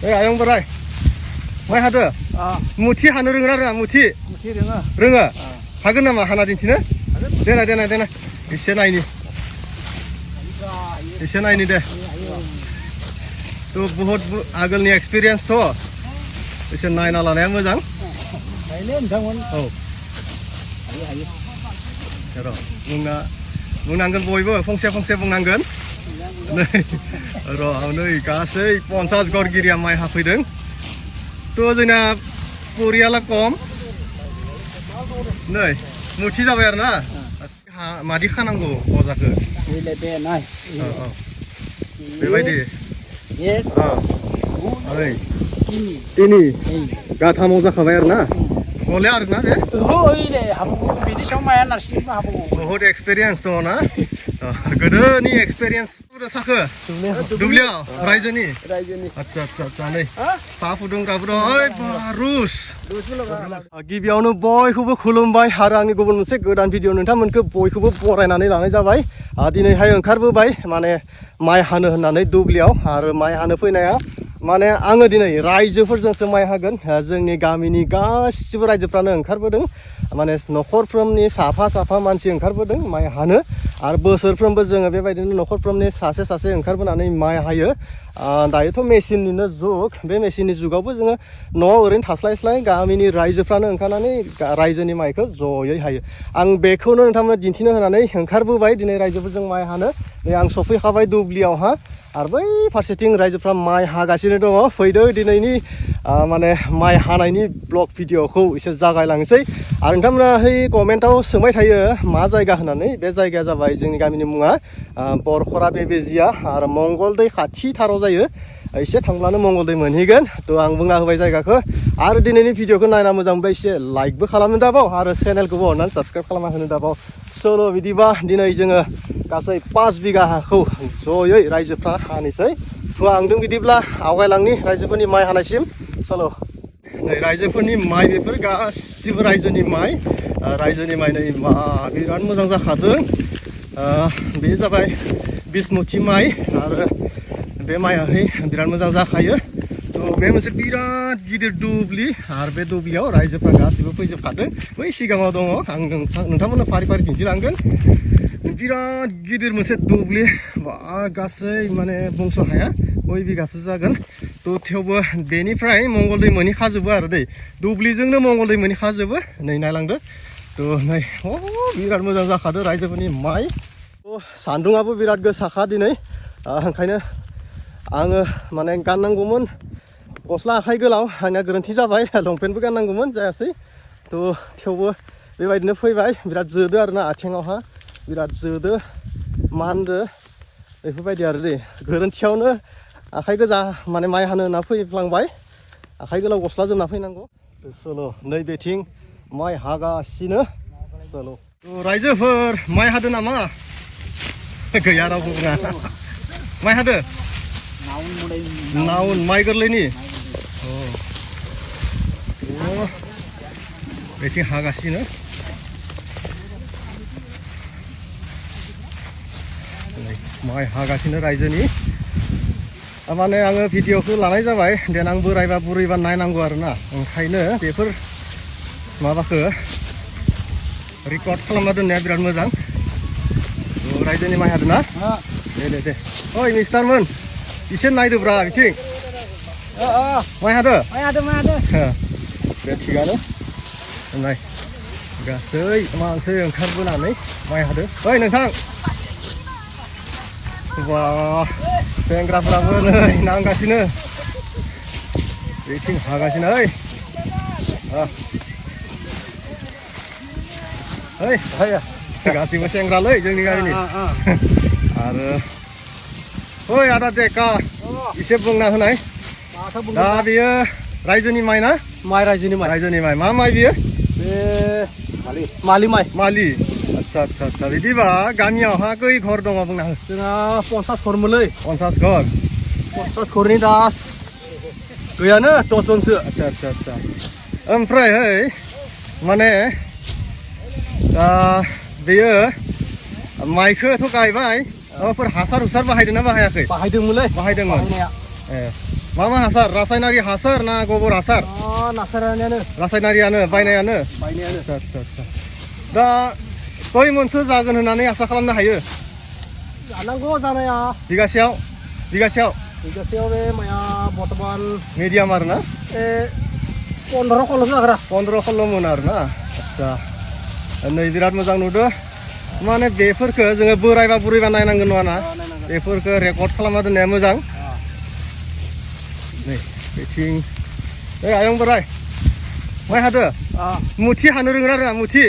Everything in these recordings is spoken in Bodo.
आयं बोराय माइ हादो मुथि हानो रोङोना रोङा मुथि रोङो हागोन नामा हाना दिन्थिनो देनाय एसे नायनि दे थ' बहुत आगोलनि एक्सपिरियेन्स थ' एसे नायना लानाया मोजां औ र' बुंनांगोन बयबो फंसे बुंनांगोन र' नै गासै 50 गरगिरिया माइ हाफैदों थ' जोंना परियाला खम नै मुथि जाबाय आरो ना मादि खानांगौ बजाखौ बेबायदि तिनि गाथामाव जाखाबाय आरो ना गले आरो ना बे बहुत एक्सपिरियेन्स दङ ना गोदोनि एक्सपिरियेन्स साखो दुब्लियाव रायजोनि आच्छा नै साहा फुदुंग्राबो दं ओइ रुस गिबियावनो बयखौबो खुलुमबाय आरो आंनि गुबुन मोनसे गोदान भिडिअ नोंथांमोनखौ बयखौबो बरायनानै लानाय जाबाय दिनैहाय ओंखारबोबाय माने माइ हानो होननानै दुब्लियाव आरो माइ हानो फैनाया माने आङो दिनै रायजोफोरजोंसो माइ हागोन जोंनि गामिनि गासिबो रायजोफ्रानो ओंखारबोदों माने न'खरफ्रोमनि साफा मानसि ओंखारबोदों माइ हानो आरो बोसोरफ्रोमबो जोङो बेबायदिनो न'खरफ्रोमनि सासे ओंखारबोनानै माइ हायो दायोथ' मेसिननिनो जुग बे मेसिननि जुगावबो जोङो न'आव ओरैनो थास्लायस्लाय गामिनि रायजोफ्रानो ओंखारनानै रायजोनि माइखौ जयै हायो आं बेखौनो नोंथांमोननो दिन्थिनो होनानै ओंखारबोबाय दिनै रायजोफोरजों माइ हानो नै आं सफैखाबाय दुब्लियावहा आरो बै फारसेथिं रायजोफ्रा माइ हागासिनो दङ फैदो दिनैनि माने माइ हानायनि ब्लग भिडिअखौ एसे जागायलांसै आरो नोंथांमोना कमेन्टआव सोंबाय थायो मा जायगा होननानै बे जायगाया जाबाय जोंनि गामिनि मुङा बरखरा बेबेजिया आरो मंगलदै खाथिथाराव जायो एसे थांब्लानो मंगलदै मोनहैगोन थ' आं बुंना होबाय जायगाखौ आरो दिनैनि भिडिअखौ नायना मोजां मोनबाय एसे लाइकबो खालामनो दाबाव आरो चेनेलखौबो अननानै साबस्क्राइब खालामना होनो दाबाव सल' बिदिबा दिनै जोङो गासै 5 बिगा हाखौ जयै रायजोफ्रा हानोसै थ' आंदों बिदिब्ला आवगायलांनि रायजोफोरनि माइ हानायसिम सल' नै रायजोफोरनि माइ बेफोर गासिबो रायजोनि माइ नै बिराद मोजां जाखादों बे जाबाय बिसमुथि माइ आरो बे माइयाहाय बिराद मोजां जाखायो थ' बे मोनसे बिराद गिदिर दुब्लि आरो बे दुब्लियाव रायजोफ्रा गासिबो फैजोबखादों बै सिगाङाव दङ आं नोंथांमोननो फारि दिन्थिलांगोन बिराद गिदिर मोनसे दुब्लि गासै माने बुंस' हाया कय बिगासो जागोन थ' थेवबो बेनिफ्राय मंगलदै मोनहैखाजोबो आरो दै दुब्लिजोंनो मंगलदै मोनहैखाजोबो नै नायलांदो थ' नै बिराद मोजां जाखादों रायजोफोरनि माइ थ' सान्दुङाबो बिराद गोसाखा दिनै ओंखायनो आङो माने गाननांगौमोन गस्ला आखाइ गोलाव आंना गोरोन्थि जाबाय लंपेन्टबो गाननांगौमोन जायासै थ' थेवबो बेबायदिनो फैबाय बिराद जोदो आरोना आथिङावहा बिराद जोदो मानदो बेफोरबायदि आरो दै गोरोन्थियावनो आखाइ गोजा माने माइ हानो होनना फैफ्लांबाय आखाइ गोलाव गस्ला जोमना फैनांगौ सल' नैबेथिं माइ हागासिनो सल' रायजोफोर माइ हादो नामा गैया रावबो बुङा माइ हादो नाउन माइ गोरलैनि बेथिं हागासिनो माइ हागासिनो रायजोनि माने आङो भिडिअखौ लानाय जाबाय देनां बोरायबा बुरैबा नायनांगौ आरोना ओंखायनो बेफोर माबाखौ रेकर्ड खालामना दोननाया बिराद मोजां रायजोनि माइ हादों ना दे ओइ मिस्टारमोन एसे नायदोब्रा बिथिं माइ हादो बे थिगानो नाय गासै मानसि ओंखारबोनानै माइ हादो ओइ नोंथां wah सेंग्राफ्राबो नै नांगासिनो बेथिं हागासिनो गासिबो सेंग्रालै जोंनि गामिनि आरो ओइ आदा देका एसे बुंना होनाय दा बेयो रायजोनि माइ ना रायजोनि माइ मा माइ बियो बे मालि आच्छा बिदिबा गामियावहा खै घर दङ बुंना हो जोंहा 50 घरमोनलै 50 घरनि दा गैयानो 10 जनसो आच्छा ओमफ्राय माने बेयो माइखौथ' गायबाय माबाफोर हासार हुसार बाहायदों ना बाहायाखै बाहायदोंमोन मा मा हासार रासायनारि हासार ना गोबोर हासार रासायनारियानो बायनायानो आदसा आदसा दा खय मनसो जागोन होननानै आसा खालामनो हायो जानांगौ जानाया बिगासेयाव बिगासेयाव बे माया बर्तमान मिडियाम आरो ना 15 कल'सो जाग्रा 15 कल' मन आरो ना आदसा नै बिराद मोजां नुदो माने बेफोरखो जोङो बोरायबा बुरैबा नायनांगोन नङा ना बेफोरखो रेकर्ड खालामना दोननाया मोजां नै बेथिं आयं बोराय माइ हादो मुथि हानो रोङो ना रोङा मुथि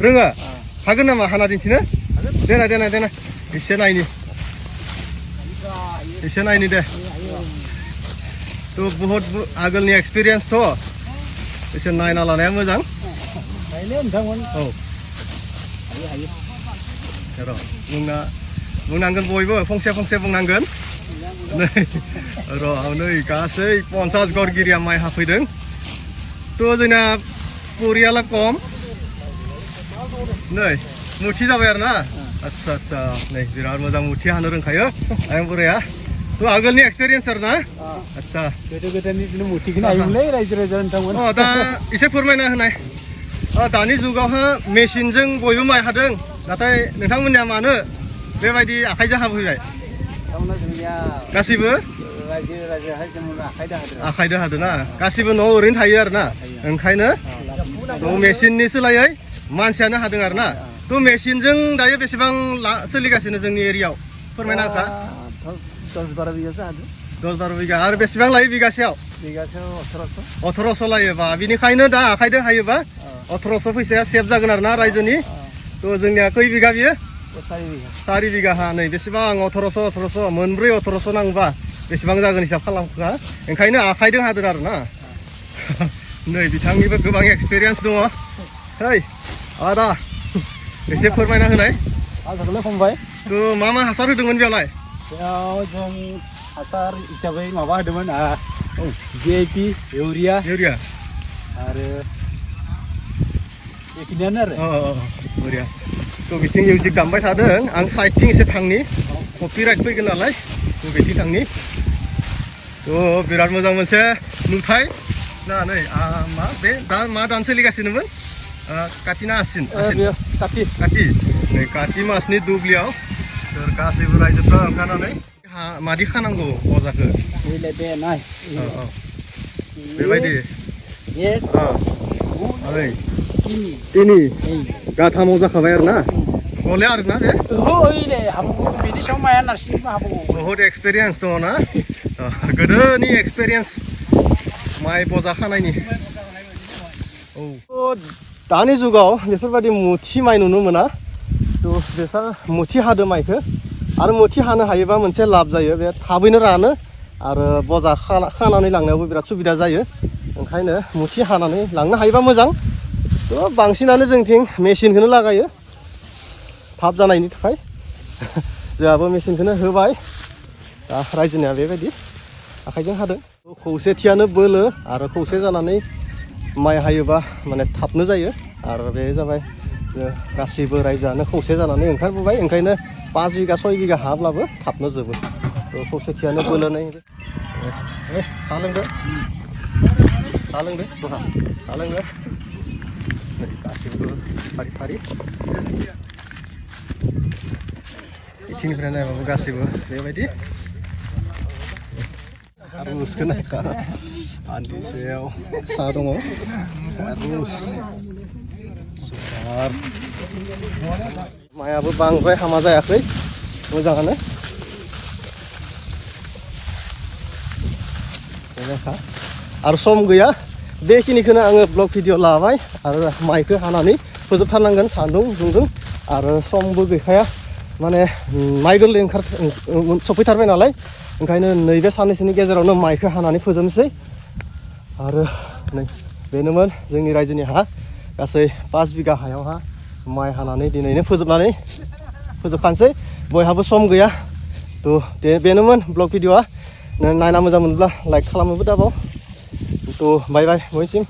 रोङो हागोन नामा हाना दिन्थिनो देनाय एसे नायनि दे थ' बहुत आगोलनि एक्सपिरियेन्स थ' एसे नायना लानाया मोजां औ बुंनांगोन बयबो फंसे बुंनांगोन नै गासै 50 गरगिरिया माइ हाफैदों थ' जोंना परियाला खम नै मुथि जाबाय आरो ना आदसा नै बिराद मोजां मुथि हानो रोंखायो आयं बोराया थ' आगोलनि एक्सपिरियेन्स आरो ना आदसा गोदोनि मुथिखौनो हायोमोनलै रायजो नोंथांमोन दा एसे फोरमायना होनाय दानि जुगावहा मेसिनजों बयबो माइ हादों नाथाय नोंथांमोननिया मानो बेबायदि आखाइजों हाफैबाय गासिबो आखाइजों हादों ना गासिबो न'आव ओरैनो थायो आरो ना ओंखायनो मेसिननि सोलायै मानसियानो हादों आरो ना थ' मेसिनजों दायो बेसेबां सोलिगासिनो जोंनि एरियायाव फोरमायना होखा 10-12 बिगासो हादों 10-12 बिगा आरो बेसेबां लायो बिगासेयाव 1800 लायोबा बिनिखायनो दा आखाइजों हायोबा 1800 फैसाया सेभ जागोन आरो ना रायजोनि थ' जोंनिया खै बिगा बियो 4 बिगा हा नै बेसेबां 1800 मोनब्रै 1800 नांबा बेसेबां जागोन हिसाब खालामखा ओंखायनो आखाइजों हादों आरो ना नै बिथांनिबो गोबां एक्सपिरियेन्स दङ है आदा एसे फोरमायना होनाय फंबाय थ' मा हासार होदोंमोन बेयावलाय बेयाव जों हासार हिसाबै माबा होदोंमोन DAP इउरिया आरो बेखिनियानो आरो बरिया थ' बिथिं मिउजिक दामबाय थादों आं साइडथिं एसे थांनि कपिराइट फैगोन नालाय थ' बेथिं थांनि थ' बिराद मोजां मोनसे नुथाय ना नै मा बे दा मा दान सोलिगासिनोमोन काति ना आसिन काति नै काति मासनि दुब्लियाव गासैबो रायजोफ्रा ओंखारनानै मादि खानांगौ बजाखौ बेबायदि तिनि गाथामाव जाखाबाय आरो ना गले आरो ना बे बेनि सायाव माया नारसिनबो हाबावो बहुत एक्सपिरियेन्स दङ ना गोदोनि एक्सपिरियेन्स माइ बजा खानायनि दानि जुगाव बेफोरबायदि मुथि माइ नुनो मोना थ' बेसा मुथि हादो माइखौ आरो मुथि हानो हायोबा मोनसे लाब जायो बे थाबैनो रानो आरो बजा खानानै लांनायावबो बिराद सुबिदा जायो ओंखायनो मुथि हानानै लांनो हायोबा मोजां थ' बांसिनानो जोंथिं मेसिनखौनो लागायो थाब जानायनि थाखाय जोंहाबो मेसिनखौनो होबाय दा रायजोनिया बेबायदि आखाइजों हादों खौसेथियानो बोलो आरो खौसे जानानै माइ हायोबा माने थाबनो जायो आरो बे जाबाय गासैबो रायजोआनो खौसे जानानै ओंखारबोबाय ओंखायनो 5 बिगा 6 बिगा हाब्लाबो थाबनो जोबो थ' खौसेथियानो बोलो नै साहा लोंदो गासैबो फारि बिथिंनिफ्राय नायबाबो गासैबो बेबायदि रुसखौ नायखा आन्थि सायाव साहा दङ रुस सुपार माइयाबो बांद्राय हामा जायाखै मोजाङानो आरो सम गैया बेखिनिखौनो आङो ब्लग भिडिअ लाबाय आरो माइखौ हानानै फोजोबथारनांगोन सान्दुं दुंदों आरो समबो गैखाया माने माइ गोरलै सफैथारबाय नालाय ओंखायनो नैबे साननैसोनि गेजेरावनो माइखौ हानानै फोजोबनोसै आरो नै बेनोमोन जोंनि रायजोनि हा गासै 5 बिगा हायावहा माइ हानानै दिनैनो फोजोबखानोसै बयहाबो सम गैया थ' बेनोमोन ब्लग भिडिअआ नायना मोजां मोनब्ला लाइक खालामनोबो दाबाव थ' बाय बाय बयनिसिम